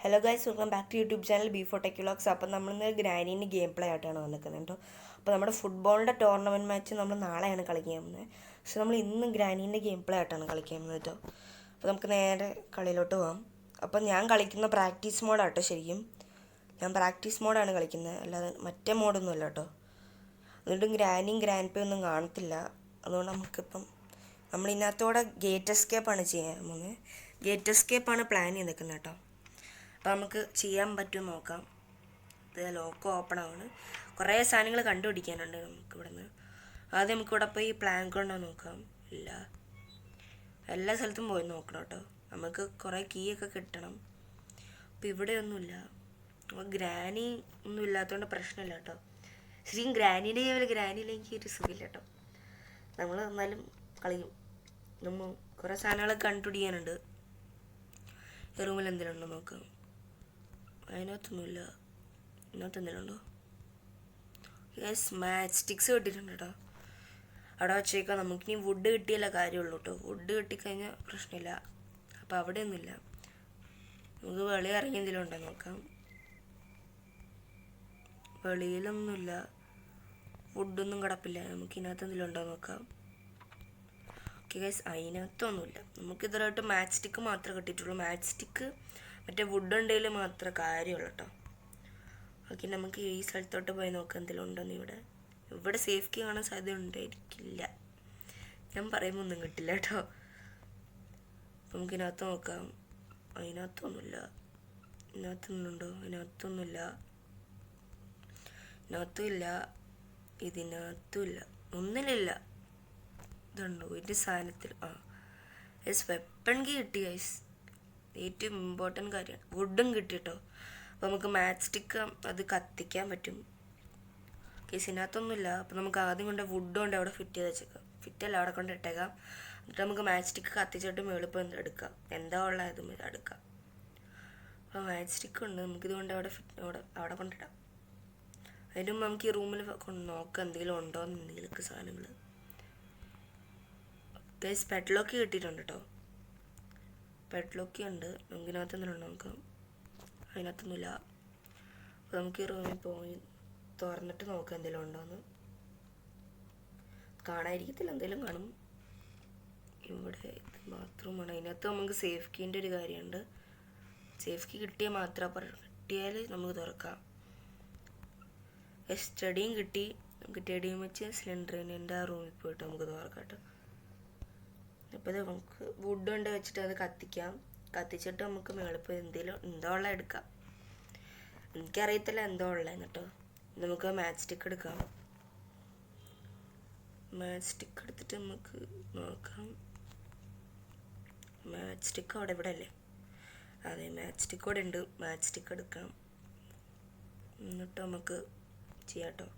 Hello guys, welcome back to YouTube channel B four tech vlogs. അപ്പം നമ്മളിന്ന് ഗ്രാനീൻ്റെ game play ആയിട്ടാണ് വന്നിരിക്കുന്നത് കേട്ടോ. അപ്പോൾ നമ്മുടെ ഫുട്ബോളിൻ്റെ ടൂർണമെൻറ്റ് മാച്ച് നമ്മൾ നാളെയാണ് കളിക്കാൻ പോകുന്നത്. പക്ഷെ നമ്മൾ ഇന്ന് ഗ്രാനീൻ്റെ ഗെയിം പ്ലേ ആയിട്ടാണ് കളിക്കാൻ പോകുന്നത് കേട്ടോ. അപ്പോൾ നമുക്ക് നേരെ കളിയിലോട്ട് പോകാം. അപ്പം ഞാൻ കളിക്കുന്ന പ്രാക്ടീസ് മോഡാട്ടോ. ശരിക്കും ഞാൻ പ്രാക്ടീസ് മോഡാണ് കളിക്കുന്നത്, അല്ലാതെ മറ്റേ മോഡൊന്നുമല്ല കേട്ടോ. എന്നിട്ടും ഗ്രാനിയും ഗ്രാൻഡ് പേ ഒന്നും കാണത്തില്ല. അതുകൊണ്ട് നമുക്കിപ്പം നമ്മളിതിനകത്തോടെ ഗേറ്റ് എസ്കേപ്പാണ് ചെയ്യാൻ പോകുന്നത്. ഗേറ്റ് എസ്കേപ്പാണ് പ്ലാൻ ചെയ്ത് നിൽക്കുന്നത് കേട്ടോ. അപ്പോൾ നമുക്ക് ചെയ്യാൻ പറ്റുമോ നോക്കാം. ഇത് ലോക്ക് ഓപ്പൺ ആണ്. കുറേ സാധനങ്ങൾ കണ്ടുപിടിക്കാനുണ്ട് നമുക്ക് ഇവിടെ നിന്ന്. ആദ്യം നമുക്കിവിടെ പോയി പ്ലാങ്ക് ഉണ്ടോ നോക്കാം. ഇല്ല, എല്ലാ സ്ഥലത്തും പോയി നോക്കണം കേട്ടോ. നമുക്ക് കുറേ കീ ഒക്കെ കിട്ടണം. അപ്പോൾ ഇവിടെ ഒന്നുമില്ല. ഗ്രാനി ഒന്നും ഇല്ലാത്തതുകൊണ്ട് പ്രശ്നമില്ല കേട്ടോ. ശരിക്കും ഗ്രാനീൻ്റെ ഗ്രാനിയിലേക്ക് ഒരു സുഖമില്ല കേട്ടോ. നമ്മൾ എന്നാലും കളിയും. നമ്മൾ കുറേ സാധനങ്ങളൊക്കെ കണ്ടുപിടിക്കാനുണ്ട്. ഈ റൂമിൽ എന്തെങ്കിലും ഉണ്ടോ നോക്കാം. അതിനകത്തൊന്നുമില്ല. ഇതിനകത്ത് എന്തെങ്കിലും ഉണ്ടോ? യെസ്, മാച്ച് സ്റ്റിക്സ് കിട്ടിയിട്ടുണ്ട് കേട്ടോ. അവിടെ വെച്ചേക്കാം. നമുക്കിനി വുഡ് കിട്ടിയല്ല കാര്യമുള്ളൂ കേട്ടോ. വുഡ് കിട്ടിക്കഴിഞ്ഞാൽ പ്രശ്നമില്ല. അപ്പോൾ അവിടെ ഒന്നുമില്ല. നമുക്ക് വെളി ഇറങ്ങി എന്തെങ്കിലും ഉണ്ടോ നോക്കാം. വെളിയിലൊന്നുമില്ല. വുഡൊന്നും കിടപ്പില്ല. നമുക്ക് ഇതിനകത്ത് എന്തെങ്കിലും ഉണ്ടോ നോക്കാം. ഓക്കെ ഗൈസ്, അതിനകത്തൊന്നുമില്ല. നമുക്ക് ഇതുവരെയായിട്ട് മാച്ച് സ്റ്റിക്ക് മാത്രമേ കിട്ടിയിട്ടുള്ളൂ. മാച്ച് സ്റ്റിക്ക് മറ്റേ വുഡ് ഉണ്ടെങ്കിൽ മാത്രമേ കാര്യമുള്ളൂ കേട്ടോ. ഓക്കെ, നമുക്ക് ഈ സ്ഥലത്തോട്ട് പോയി നോക്കാം എന്തെങ്കിലും ഉണ്ടോന്ന്. ഇവിടെ സേഫ് കീ കാണാൻ സാധ്യത ഉണ്ടായിരിക്കില്ല. ഞാൻ പറയുമ്പോൾ ഒന്നും കിട്ടില്ല കേട്ടോ. അപ്പം നമുക്ക് ഇതിനകത്ത് നോക്കാം. അതിനകത്തൊന്നുമില്ല. ഇതിനകത്തൊന്നുണ്ടോ? അതിനകത്തൊന്നുമില്ല. ഇതിനകത്തും ഇല്ല. ഇതിനകത്തും ഇല്ല. ഒന്നിലില്ല. ഇതുണ്ടോ ഒരു സാധനത്തിൽ? യെസ്, വെപ്പൺ കീ കിട്ടി ഗൈസ്. ഏറ്റവും ഇമ്പോർട്ടൻറ്റ് കാര്യമാണ്. വുഡും കിട്ടി കേട്ടോ. അപ്പോൾ നമുക്ക് മാച്ച് സ്റ്റിക്ക് അത് കത്തിക്കാൻ പറ്റും. കേസ് ഇതിനകത്തൊന്നുമില്ല. അപ്പോൾ നമുക്ക് ആദ്യം കൊണ്ട് വുഡ് കൊണ്ട് അവിടെ ഫിറ്റ് ചെയ്ത് വെച്ചേക്കാം. ഫിറ്റല്ല, അവിടെ കൊണ്ട് ഇട്ടേക്കാം. എന്നിട്ട് നമുക്ക് മാച്ച് സ്റ്റിക്ക് കത്തിച്ചിട്ട് മേളിപ്പോൾ എടുക്കാം. എന്താ ഉള്ളതും ഇത് എടുക്കാം. അപ്പോൾ മാച്ച് സ്റ്റിക്ക് ഉണ്ട്. നമുക്കിതുകൊണ്ട് അവിടെ കൊണ്ടിടാം. അതിന് മുമ്പ് നമുക്ക് ഈ റൂമിൽ നോക്കാം എന്തെങ്കിലും ഉണ്ടോ എന്ന്, എന്തെങ്കിലുമൊക്കെ സാധനങ്ങൾ. ഗൈസ്, പെഡ്ലോക്ക് കിട്ടിയിട്ടുണ്ട് കേട്ടോ. പെഡ്ലോക്ക് ഉണ്ട്. നമുക്കിതിനകത്ത് എന്തെങ്കിലും നോക്കാം. അതിനകത്തൊന്നുമില്ല. അപ്പോൾ നമുക്ക് ഈ റൂമിൽ പോയി തുറന്നിട്ട് നോക്കാം എന്തെങ്കിലും ഉണ്ടോയെന്ന്. കാണാതിരിക്കത്തില്ല, എന്തെങ്കിലും കാണും. ഇവിടെ ഇത് ബാത്റൂമാണ്. അതിനകത്ത് നമുക്ക് സേഫ് കീൻ്റെ ഒരു കാര്യമുണ്ട്. സേഫ് കീ കിട്ടിയാൽ മാത്രമേ കിട്ടിയാൽ നമുക്ക് തുറക്കാം. സ്റ്റഡിയും കിട്ടി. നമുക്ക് സ്റ്റഡിയും വെച്ച് സിലിണ്ടറിൻ്റെ ആ റൂമിൽ പോയിട്ട് നമുക്ക് തുറക്കാം കേട്ടോ. അപ്പോൾ ഇത് നമുക്ക് വുഡ് കൊണ്ട് വെച്ചിട്ട് അത് കത്തിക്കാം. കത്തിച്ചിട്ട് നമുക്ക് മേളിപ്പോൾ എന്തെങ്കിലും എന്തോ ഉള്ള എടുക്കാം. എനിക്കറിയത്തില്ല എന്തോ ഉള്ളതെന്ന് കേട്ടോ. നമുക്ക് മാച്ച് സ്റ്റിക്ക് എടുക്കാം. മാച്ച് സ്റ്റിക്ക് എടുത്തിട്ട് നമുക്ക് നോക്കാം. മാച്ച് സ്റ്റിക്ക് അവിടെ ഇവിടെ അല്ലേ? അതെ, മാച്ച് സ്റ്റിക്ക് അവിടെ ഉണ്ട്. മാച്ച് സ്റ്റിക്ക് എടുക്കാം. എന്നിട്ട് നമുക്ക് ചെയ്യാം കേട്ടോ.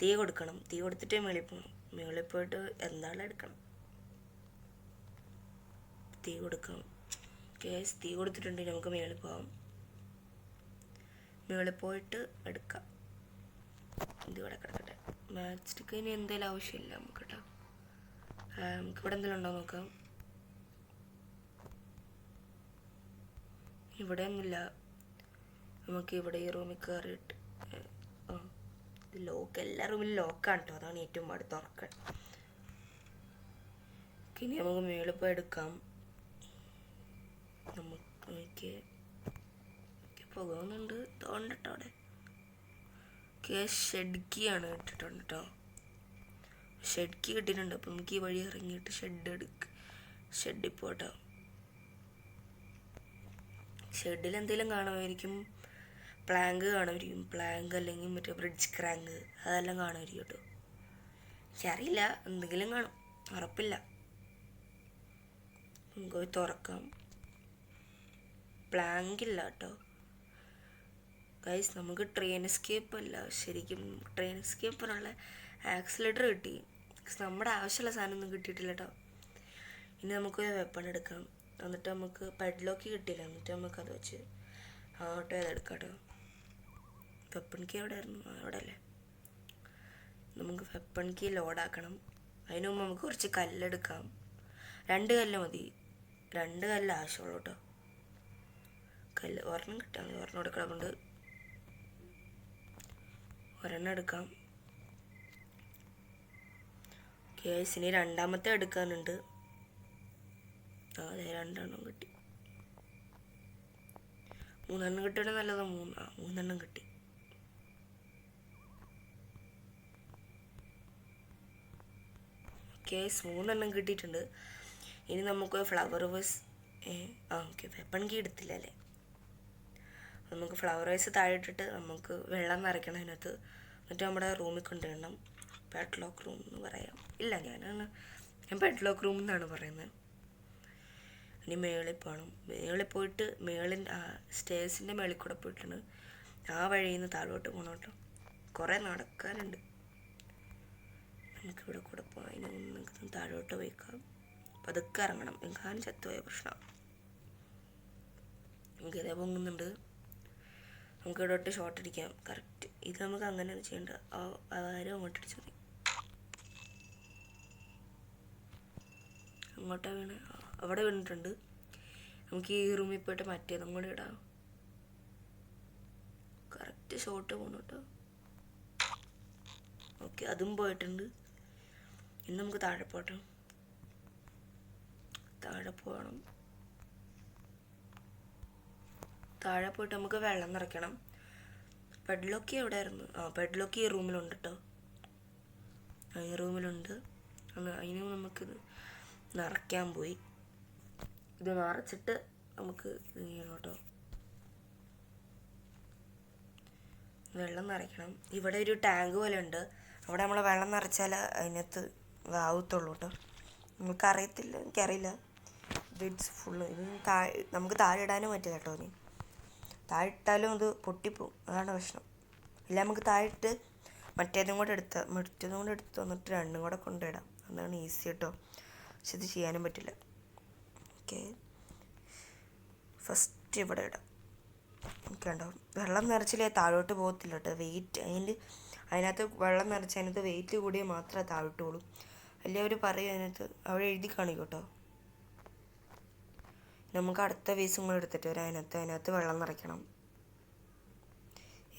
തീ കൊടുക്കണം. തീ കൊടുത്തിട്ട് മേളിൽ പോകണം. മേളിൽ പോയിട്ട് എന്താണ് എടുക്കണം. തീ കൊടുക്കാം. കേസ് തീ കൊടുത്തിട്ടുണ്ടെങ്കിൽ നമുക്ക് മേളിൽ പോകാം. മേളിൽ പോയിട്ട് എടുക്കാം. ഇത് ഇവിടെ കിടക്കട്ടെ. മാച്ച് സ്റ്റിക്കിന് എന്തെങ്കിലും ആവശ്യമില്ല നമുക്ക് കേട്ടോ. നമുക്ക് ഇവിടെ എന്തെങ്കിലും ഉണ്ടോ നോക്കാം. ഇവിടെ ഒന്നുമില്ല. നമുക്ക് ഇവിടെ ഈ റൂമിൽ കയറിയിട്ട് ഇത് ലോക്ക്, എല്ലാ റൂമിലും ലോക്കാണ് കേട്ടോ. അതാണ് ഏറ്റവും പാട് തുറക്കാൻ. ഇനി നമുക്ക് മേളിൽ പോയി എടുക്കാം. നമുക്ക് പോകുന്നുണ്ട് തോന്നട്ടോ. അവിടെ ഷെഡ് കീ ആണ് ഇട്ടിട്ടുണ്ട് കേട്ടോ. ഷെഡ് കീ കിട്ടിയിട്ടുണ്ട്. അപ്പം നമുക്ക് ഈ വഴി ഇറങ്ങിയിട്ട് ഷെഡിൽ പോട്ടോ. ഷെഡിൽ എന്തെങ്കിലും കാണുമായിരിക്കും. പ്ലാങ്ക് കാണുമായിരിക്കും. പ്ലാങ്ക് അല്ലെങ്കിൽ മറ്റേ ബ്രിഡ്ജ് ക്രാങ്ക് അതെല്ലാം കാണുമായിരിക്കും കേട്ടോ. എനിക്കറിയില്ല, എന്തെങ്കിലും കാണും, ഉറപ്പില്ല. നമുക്ക് പോയി തുറക്കാം. പ്ലാങ്ക് ഇല്ല കേട്ടോ. ഗൈസ്, നമുക്ക് ട്രെയിൻ എസ്കേപ്പ് അല്ല, ശരിക്കും ട്രെയിൻ എസ്കേപ്പിനുള്ള ആക്സിലേറ്റർ കിട്ടി. നമ്മുടെ ആവശ്യമുള്ള സാധനമൊന്നും കിട്ടിയിട്ടില്ല കേട്ടോ. ഇനി നമുക്ക് വെപ്പൺ എടുക്കാം. എന്നിട്ട് നമുക്ക് പെഡ്ലോക്ക് കിട്ടിയില്ല. എന്നിട്ട് നമുക്ക് അത് വെച്ച് ആട്ടോ അതെടുക്കാം കേട്ടോ. വെപ്പൺ കീ എവിടെ ആയിരുന്നു? അവിടെ അല്ലേ. നമുക്ക് വെപ്പൺ കീ ലോഡാക്കണം. അതിന് മുമ്പ് നമുക്ക് കുറച്ച് കല്ലെടുക്കാം. 2 കല്ല് മതി. 2 കല്ല് ആവശ്യമുള്ളൂ കേട്ടോ. കല്ല് ഒരെണ്ണം കിട്ടാൻ മതി. ഒരെണ്ണം എടുക്കണം കൊണ്ട് ഒരെണ്ണം എടുക്കാം. കേസിന് രണ്ടാമത്തെ എടുക്കാനുണ്ട്. അതെ, 2 കിട്ടി. 3 കിട്ടിയത് നല്ലത്. 3 കിട്ടി. കേസ് 3 കിട്ടിയിട്ടുണ്ട്. ഇനി നമുക്ക് flower vase okay, weapon key എടുത്തില്ല അല്ലേ. നമുക്ക് ഫ്ലവർ വേസ് താഴെ ഇട്ടിട്ട് നമുക്ക് വെള്ളം നിറയ്ക്കണം അതിനകത്ത്. എന്നിട്ട് നമ്മുടെ റൂമിൽ കൊണ്ടുവരണം. പെഡ്ലോക്ക് റൂം എന്ന് പറയാം. ഇല്ല, ഞാൻ പെഡ്ലോക്ക് റൂം എന്നാണ് പറയുന്നത്. ഇനി മേളിൽ പോകണം. മേളിൽ പോയിട്ട് സ്റ്റേഴ്സിൻ്റെ മേളിൽ കൂടെ പോയിട്ടാണ് ആ വഴിയിൽ നിന്ന് താഴോട്ട് പോകണം കേട്ടോ. കുറേ നടക്കാനുണ്ട്. നമുക്കിവിടെ കൂടെ പോകാം. അതിന് താഴോട്ട് പോയിക്കാം. പതുക്കെ ഇറങ്ങണം. എങ്ങാനും ചത്തുപോയ പ്രശ്നം. നമുക്ക് ഇതേ പൊങ്ങുന്നുണ്ട്. നമുക്ക് ഇവിടെ ഷോട്ട് അടിക്കാം. കറക്റ്റ് ഇത് നമുക്ക് അങ്ങനെയാണ് ചെയ്യേണ്ടത്. ആരും അങ്ങോട്ട് അടിച്ചു മതി. അങ്ങോട്ടാ വീണ്. അവിടെ വീണിട്ടുണ്ട്. നമുക്ക് ഈ റൂമിൽ പോയിട്ട് മറ്റേതും കൂടി ഇടാം. കറക്റ്റ് ഷോട്ട് പോകണം കേട്ടോ. ഓക്കെ, അതും പോയിട്ടുണ്ട്. ഇനി നമുക്ക് താഴെ പോകണം. താഴെ പോയിട്ട് നമുക്ക് വെള്ളം നിറയ്ക്കണം. പെഡ്ലോക്ക് എവിടെയായിരുന്നു? പെഡ്ലോക്ക് ഈ റൂമിലുണ്ട് കേട്ടോ. ഈ റൂമിലുണ്ട്. അതിന് നമുക്കിത് നിറയ്ക്കാൻ പോയി. ഇത് നിറച്ചിട്ട് നമുക്ക് ഇത് ചെയ്യണം കേട്ടോ. വെള്ളം നിറയ്ക്കണം. ഇവിടെ ഒരു ടാങ്ക് പോലെ ഉണ്ട്. അവിടെ നമ്മൾ വെള്ളം നിറച്ചാൽ അതിനകത്ത് ആവത്തുള്ളൂ കേട്ടോ. നമുക്കറിയത്തില്ല, എനിക്കറിയില്ല. It's full. ഇത് നമുക്ക് താഴെ ഇടാനും പറ്റില്ല കേട്ടോ. ഇനി താഴെ ഇട്ടാലും അത് പൊട്ടിപ്പോവും. അതാണ് പ്രശ്നം. ഇല്ല, നമുക്ക് താഴെ ഇട്ട് മറ്റേതും കൂടെ എടുത്ത് വന്നിട്ട് 2 കൂടെ കൊണ്ടിടാം. അതാണ് ഈസി കേട്ടോ. പക്ഷെ ഇത് ചെയ്യാനും പറ്റില്ല. ഓക്കെ, ഫസ്റ്റ് ഇവിടെ ഇടാം. ഓക്കെ ഉണ്ടോ. വെള്ളം നിറച്ചില്ലേ താഴോട്ട് പോകത്തില്ല കേട്ടോ. വെയിറ്റ് അതിനകത്ത് വെള്ളം നിറച്ച് അതിനകത്ത് വെയിറ്റ് കൂടിയാൽ മാത്രമേ താഴോട്ടുള്ളൂ. അല്ലേ അവർ പറയും അതിനകത്ത് അവിടെ എഴുതി കാണിക്കും കേട്ടോ. നമുക്ക് അടുത്ത വേസും കൂടെ എടുത്തിട്ട് വരാം. അതിനകത്ത് വെള്ളം നിറയ്ക്കണം.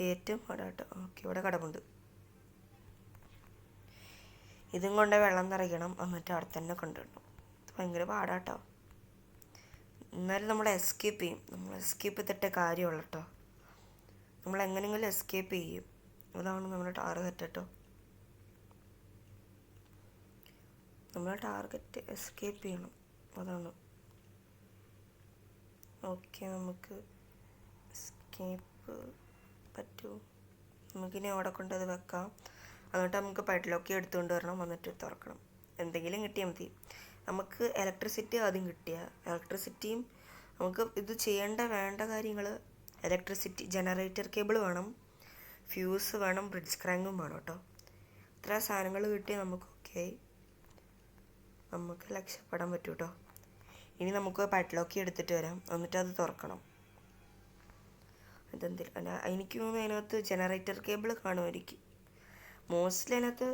ഏറ്റവും പാടാട്ടോ. ഓക്കെ, ഇവിടെ കടമുണ്ട്. ഇതും കൊണ്ട് വെള്ളം നിറയ്ക്കണം. എന്നിട്ട് അവിടെ തന്നെ കൊണ്ടുവരണം. ഇത് ഭയങ്കര പാടാട്ടോ. എന്നാലും നമ്മൾ എസ്കേപ്പ് ചെയ്യും. നമ്മൾ എസ്കേപ്പ് ചെയ്തിട്ടേ കാര്യമുള്ളൂ കേട്ടോ. നമ്മൾ എങ്ങനെയെങ്കിലും എസ്കേപ്പ് ചെയ്യും. അതാണ് നമ്മുടെ ടാർഗറ്റ് കേട്ടോ. നമ്മളെ ടാർഗറ്റ് എസ്കേപ്പ് ചെയ്യണം. അതാണ്. ഓക്കെ, നമുക്ക് എസ്കേപ്പ് പറ്റുമോ? നമുക്കിനി അവിടെ കൊണ്ടത് വെക്കാം. എന്നിട്ട് നമുക്ക് പെഡ്ലോക്ക് എടുത്തുകൊണ്ട് വരണം. എന്നിട്ട് തുറക്കണം. എന്തെങ്കിലും കിട്ടിയാൽ മതി. നമുക്ക് ഇലക്ട്രിസിറ്റി ആദ്യം ഇലക്ട്രിസിറ്റിയും നമുക്ക് ഇത് വേണ്ട കാര്യങ്ങൾ ഇലക്ട്രിസിറ്റി, ജനറേറ്റർ കേബിൾ വേണം, ഫ്യൂസ് വേണം, ബ്രിഡ്ജ് ക്രാങ്കും വേണം കേട്ടോ. ഇത്ര സാധനങ്ങൾ കിട്ടിയാൽ നമുക്ക് രക്ഷപ്പെടാൻ പറ്റും കേട്ടോ. ഇനി നമുക്ക് പെഡ്ലോക്ക് എടുത്തിട്ട് വരാം. എന്നിട്ട് അത് തുറക്കണം. എനിക്ക് തോന്നുന്നു അതിനകത്ത് ജനറേറ്റർ കേബിൾ കാണുമായിരിക്കും. മോസ്റ്റ്ലി അതിനകത്ത്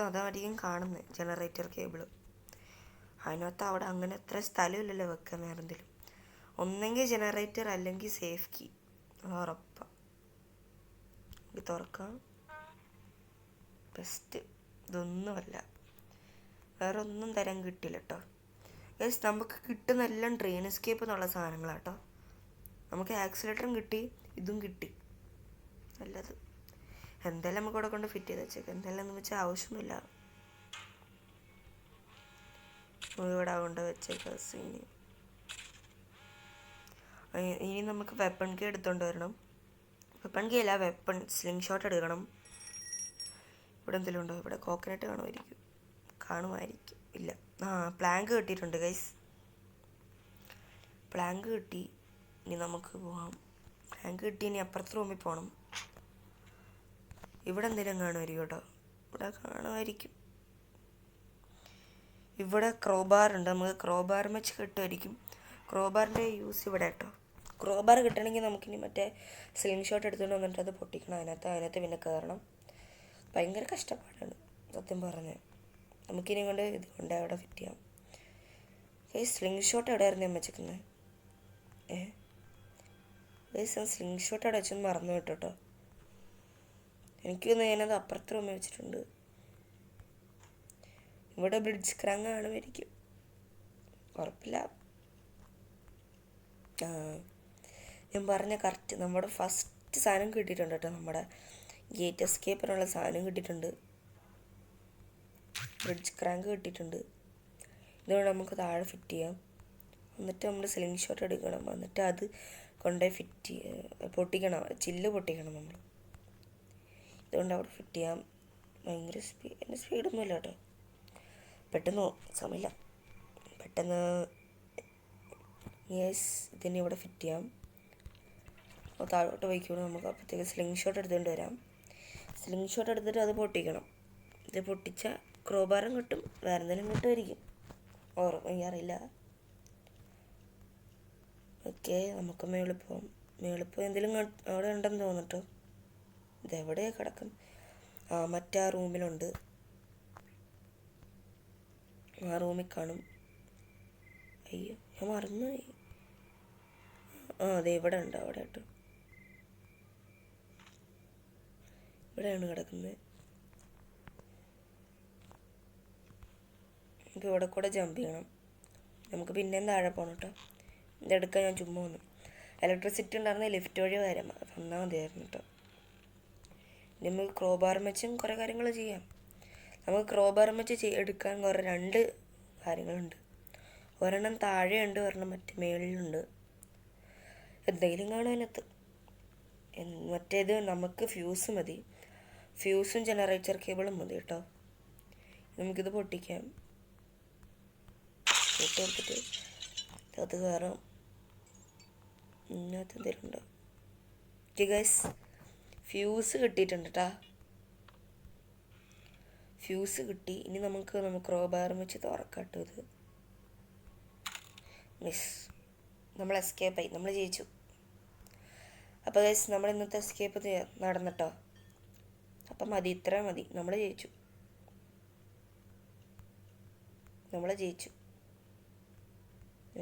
അതായിരിക്കും കാണുന്നത്, ജനറേറ്റർ കേബിൾ. അതിനകത്ത് അവിടെ അങ്ങനെ അത്ര സ്ഥലമില്ലല്ലോ വെക്കാൻ. വേറെ എന്തെങ്കിലും ഒന്നെങ്കിൽ ജനറേറ്റർ അല്ലെങ്കിൽ സേഫ് കീ. അത് ഉറപ്പാണ്. ഇത് തുറക്കാം. ബെസ്റ്റ്. ഇതൊന്നുമല്ല, വേറെ ഒന്നും തരാൻ കിട്ടില്ല കേട്ടോ. ഗൈസ്, നമുക്ക് കിട്ടുന്നെല്ലാം ട്രെയിൻ എസ്കേപ്പ് എന്നുള്ള സാധനങ്ങളാട്ടോ. നമുക്ക് ആക്സിലേറ്ററും കിട്ടി, ഇതും കിട്ടി. നല്ലത്. എന്തായാലും നമുക്ക് ഇവിടെ കൊണ്ട് ഫിറ്റ് ചെയ്ത് വെച്ചേക്കാം. എന്തായാലും എന്ന് വെച്ചാൽ ആവശ്യമൊന്നുമില്ല. ഇവിടെ കൊണ്ട് വെച്ചേക്കാം സീന്. ഇനി നമുക്ക് വെപ്പൺ കീ എടുത്തുകൊണ്ട് വരണം. വെപ്പൺ കീ അല്ല, വെപ്പൺ സ്ലിംഗ് ഷോട്ട് എടുക്കണം. ഇവിടെ എന്തെങ്കിലും ഉണ്ടോ? ഇവിടെ കോക്കനട്ട് കാണുമായിരിക്കും. ഇല്ല. പ്ലാങ്ക് കിട്ടിയിട്ടുണ്ട് ഗൈസ്. പ്ലാങ്ക് കിട്ടി. ഇനി നമുക്ക് പോകാം. പ്ലാങ്ക് കിട്ടി. ഇനി അപ്പുറത്തെ റൂമിൽ പോകണം. ഇവിടെ എന്തെങ്കിലും കാണുമായിരിക്കും കേട്ടോ. ഇവിടെ കാണുമായിരിക്കും. ഇവിടെ ക്രോബാർ ഉണ്ട്. നമുക്ക് ക്രോബാർ വെച്ച് കിട്ടുമായിരിക്കും. ക്രോബാറിൻ്റെ യൂസ് ഇവിടെ കേട്ടോ. ക്രോബാർ കിട്ടണമെങ്കിൽ നമുക്കിനി മറ്റേ സ്ലിംഗ് ഷോട്ട് എടുത്തുകൊണ്ട് വന്നിട്ട് അത് പൊട്ടിക്കണം. അതിനകത്ത് പിന്നെ കയറണം. ഭയങ്കര കഷ്ടപ്പാടാണ് സത്യം പറഞ്ഞത്. നമുക്കിനി കൊണ്ട് ഇതുകൊണ്ട് അവിടെ ഫിറ്റ് ചെയ്യാം. സ്ലിംഗ് ഷോട്ട് എവിടെയായിരുന്നു ഞാൻ വെച്ചിരിക്കുന്നത്? ഗൈസ് ഞാൻ സ്ലിംഗ് ഷോട്ട് അടച്ചൊന്ന് മറന്നു കേട്ടോ. എനിക്കൊന്ന് ഞാനത് അപ്പുറത്ത് റൂമിൽ വെച്ചിട്ടുണ്ട്. ഇവിടെ ബ്രിഡ്ജ് ക്രാങ്ക് കാണുമായിരിക്കും, ഉറപ്പില്ല. ഞാൻ പറഞ്ഞ കറക്റ്റ് നമ്മുടെ ഫസ്റ്റ് സാധനം കിട്ടിയിട്ടുണ്ട് കേട്ടോ. നമ്മുടെ ഗേറ്റ് എസ്കേപ്പിനുള്ള സാധനം കിട്ടിയിട്ടുണ്ട്. ബ്രിഡ്ജ് ക്രാങ്ക് കിട്ടിയിട്ടുണ്ട്. ഇതുകൊണ്ട് നമുക്ക് താഴെ ഫിറ്റ് ചെയ്യാം. എന്നിട്ട് നമ്മൾ സ്ലിംഗ് ഷോട്ട് എടുക്കണം. എന്നിട്ട് അത് കൊണ്ടുപോയി പൊട്ടിക്കണം, ചില്ല് പൊട്ടിക്കണം നമ്മൾ. ഇതുകൊണ്ട് അവിടെ ഫിറ്റ് ചെയ്യാം. ഭയങ്കര എൻ്റെ സ്പീഡൊന്നുമില്ല കേട്ടോ. പെട്ടെന്ന് സമയമില്ല, പെട്ടെന്ന്. യെസ്, ഇതിനെ ഇവിടെ ഫിറ്റ് ചെയ്യാം. അപ്പോൾ താഴോട്ട് പോയിക്കൂടെ നമുക്ക്. അപ്പോഴത്തേക്ക് സ്ലിംഗ് ഷോട്ട് എടുത്തുകൊണ്ട് വരാം. സ്ലിംഗ് ഷോട്ട് എടുത്തിട്ട് അത് പൊട്ടിക്കണം. ഇത് പൊട്ടിച്ച ക്രോബാറും കിട്ടും, വേറെ എന്തെങ്കിലും കിട്ടുമായിരിക്കും, അറിയില്ല. ഓക്കെ, നമുക്ക് മേളിൽ പോവാം. മേളിൽ പോയി എന്തെങ്കിലും അവിടെ ഉണ്ടെന്ന് തോന്നിട്ടോ. ഇതെവിടെയാണ് കിടക്കും? മറ്റേ റൂമിലുണ്ട്. ആ റൂമിൽ കാണും. അയ്യോ, ഞാൻ മറന്നുപോയി. അതെ, ഇവിടെ ഉണ്ട്. അവിടെ കേട്ടോ, ഇവിടെയാണ് കിടക്കുന്നത്. നമുക്ക് ഇവിടെ കൂടെ ജമ്പ് ചെയ്യണം. നമുക്ക് പിന്നെയും താഴെ പോകണം കേട്ടോ. ഇതെടുക്കാൻ ഞാൻ ചുമ്മാ വന്നു. ഇലക്ട്രിസിറ്റി ഉണ്ടായിരുന്ന ലിഫ്റ്റ് വഴി വരാം, വന്നാൽ മതിയായിരുന്നു കേട്ടോ. നമുക്ക് ക്രോബാർ വെച്ചും കുറേ കാര്യങ്ങൾ ചെയ്യാം. നമുക്ക് ക്രോബാർ വെച്ച് എടുക്കാൻ കുറേ 2 കാര്യങ്ങളുണ്ട്. ഒരെണ്ണം താഴെയുണ്ട്, ഒരെണ്ണം മറ്റേ മേളിലുണ്ട്. എന്തെങ്കിലും കാണും അതിനകത്ത്. മറ്റേത് നമുക്ക് ഫ്യൂസ് മതി. ഫ്യൂസും ജനറേറ്റർ കേബിളും മതി കേട്ടോ. നമുക്കിത് പൊട്ടിക്കാം. പൊട്ടെടുത്തിട്ട് അത് കയറാം. ഇതിനകത്ത് എന്തെങ്കിലും ഉണ്ടോ? ഓക്കെ ഗൈസ്, ഫ്യൂസ് കിട്ടിയിട്ടുണ്ട് കേട്ടോ. ഫ്യൂസ് കിട്ടി. ഇനി നമുക്ക് ക്രോബാർ വെച്ച് തുറക്കാം കേട്ടോ. ഇത് മിസ്, നമ്മൾ എസ്കേപ്പായി, നമ്മൾ ജയിച്ചു. അപ്പോൾ ഗൈസ്, നമ്മൾ ഇന്നത്തെ എസ്കേപ്പ് നടന്നിട്ടോ. അപ്പം മതി, ഇത്ര മതി, നമ്മൾ ജയിച്ചു.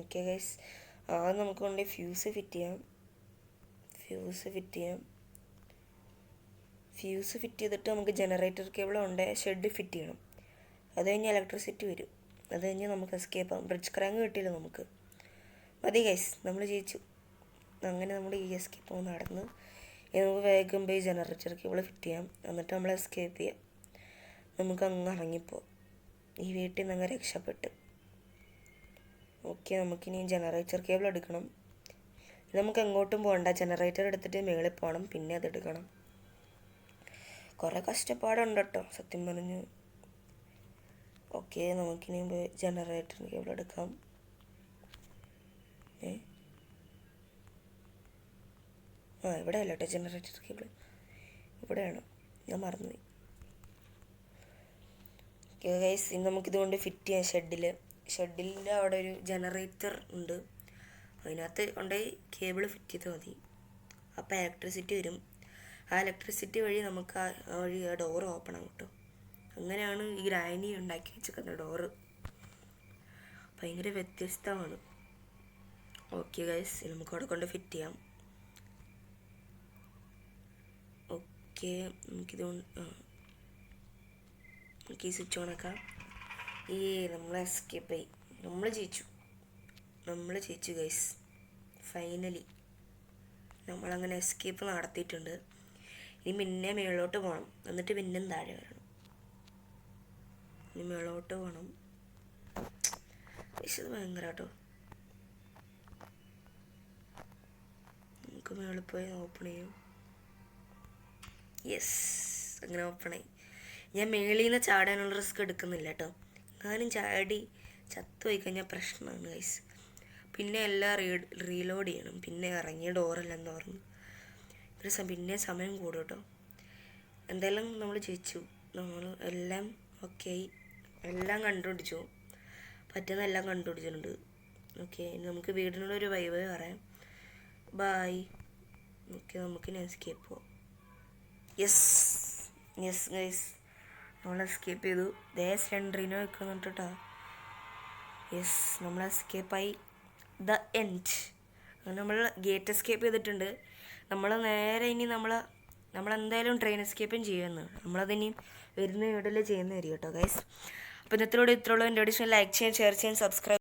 ഓക്കെ ഗൈസ്, നമുക്ക് കൊണ്ട് ഫ്യൂസ് ഫിറ്റ് ചെയ്യാം. ഫ്യൂസ് ഫിറ്റ് ചെയ്തിട്ട് നമുക്ക് ജനറേറ്റർ കേബിൾ ഉണ്ട്, ഷെഡ് ഫിറ്റ് ചെയ്യണം. അത് കഴിഞ്ഞ് ഇലക്ട്രിസിറ്റി വരും. അത് കഴിഞ്ഞ് നമുക്ക് എസ്കേപ്പ് ആവും. ബ്രിഡ്ജ് ക്രാങ്ക് കിട്ടിയില്ല നമുക്ക്. മതി ഗൈസ്, നമ്മൾ ജയിച്ചു. അങ്ങനെ നമ്മൾ ഈ എസ്കേപ്പ് നടന്ന് നമുക്ക് വേഗം പോയി ജനറേറ്റർ കേബിൾ ഫിറ്റ് ചെയ്യാം. എന്നിട്ട് നമ്മൾ എസ്കേപ്പ് ചെയ്യാം. നമുക്ക് അങ്ങ് ഇറങ്ങിപ്പോവാം. ഈ വീട്ടിൽ നിന്ന് അങ്ങ് രക്ഷപ്പെട്ട്. ഓക്കെ, നമുക്കിനി ജനറേറ്റർ കേബിൾ എടുക്കണം. നമുക്ക് എങ്ങോട്ടും പോകണ്ട, ജനറേറ്റർ എടുത്തിട്ട് മേളിൽ പോകണം, പിന്നെ അതെടുക്കണം. കുറേ കഷ്ടപ്പാടുണ്ട് കേട്ടോ, സത്യം പറഞ്ഞു. ഓക്കെ, നമുക്കിനി പോയി ജനറേറ്റർ കേബിൾ എടുക്കാം. ഇവിടെ അല്ല കേട്ടോ ജനറേറ്റർ കേബിൾ, ഇവിടെയാണ്, ഞാൻ മറന്നുപോയി. ഓക്കെ ഗൈസ്, ഇനി നമുക്കിതുകൊണ്ട് ഫിറ്റ് ചെയ്യാം ഷെഡിൻ്റെ അവിടെ ഒരു ജനറേറ്റർ ഉണ്ട്. അതിനകത്ത് കൊണ്ടുപോയി കേബിൾ ഫിറ്റ് ചെയ്താൽ മതി. അപ്പോൾ ഇലക്ട്രിസിറ്റി വരും. ആ ഇലക്ട്രിസിറ്റി വഴി നമുക്ക് ആ വഴി ആ ഡോർ ഓപ്പൺ ആകും കേട്ടോ. അങ്ങനെയാണ് ഈ ഗ്രാനി ഉണ്ടാക്കി വെച്ചിരിക്കുന്ന ഡോറ്. ഭയങ്കര വ്യത്യസ്തമാണ്. ഓക്കെ ഗൈസ്, നമുക്ക് അവിടെ കൊണ്ട് ഫിറ്റ് ചെയ്യാം. ഓക്കെ, നമുക്ക് ഈ സ്വിച്ച് ഓണാക്കാം. നമ്മൾ എസ്കേപ്പ് ആയി, നമ്മൾ ജയിച്ചു ഗൈസ്. ഫൈനലി നമ്മളങ്ങനെ എസ്കേപ്പ് നടത്തിയിട്ടുണ്ട്. ഇനി പിന്നെ മേളോട്ട് പോകണം, എന്നിട്ട് പിന്നെ താഴെ വരണം. ഇനി മേളോട്ട് പോകണം. പക്ഷെ അത് ഭയങ്കര കേട്ടോ. നമുക്ക് മേളിൽ പോയി ഓപ്പൺ ചെയ്യും. യെസ്, അങ്ങനെ ഓപ്പണായി. ഞാൻ മേളിൽ നിന്ന് ചാടാനുള്ള റിസ്ക് എടുക്കുന്നില്ല കേട്ടോ. ഞാനും ചാടി ചത്തുപോയി കഴിഞ്ഞാൽ പ്രശ്നമാണ് ഗൈസ്. പിന്നെ എല്ലാം റീലോഡ് ചെയ്യണം. പിന്നെ ഇറങ്ങിയ ഡോറെല്ലാം തുറന്നു പിന്നെ സമയം കൂടും കേട്ടോ. എന്തായാലും നമ്മൾ ജയിച്ചു. നമ്മൾ എല്ലാം ഓക്കെ ആയി, എല്ലാം കണ്ടുപിടിച്ചു, പറ്റുന്നതെല്ലാം കണ്ടുപിടിച്ചിട്ടുണ്ട്. ഓക്കെ, നമുക്ക് വീടിനുള്ളൊരു വൈബ് പറയാം. ബായ്. ഓക്കെ, നമുക്ക് എസ്കേപ്പ് പോവാം. യെസ് ഗൈസ്, നമ്മൾ എസ്കേപ്പ് ചെയ്തു. സെൻട്രീനോ വെക്കുന്നുണ്ട് കേട്ടോ. യെസ്, നമ്മൾ എസ്കേപ്പായി. The end. അങ്ങനെ നമ്മൾ ഗേറ്റ് എസ്കേപ്പ് ചെയ്തിട്ടുണ്ട്. നമ്മൾ നേരെ ഇനി നമ്മളെന്തായാലും ട്രെയിൻ എസ്കേപ്പും ചെയ്യുമെന്നാണ്. നമ്മളതിനി വരുന്ന വീഡിയോയിൽ ചെയ്യുന്നതായിരിക്കും കേട്ടോ ഗൈസ്. അപ്പോൾ ഇന്നത്തെ വീഡിയോ ഇത്രയുള്ളൂ. എൻ്റെ വീഡിയോ ലൈക്ക് ചെയ്യാൻ, ഷെയർ ചെയ്യാൻ, സബ്സ്ക്രൈബ്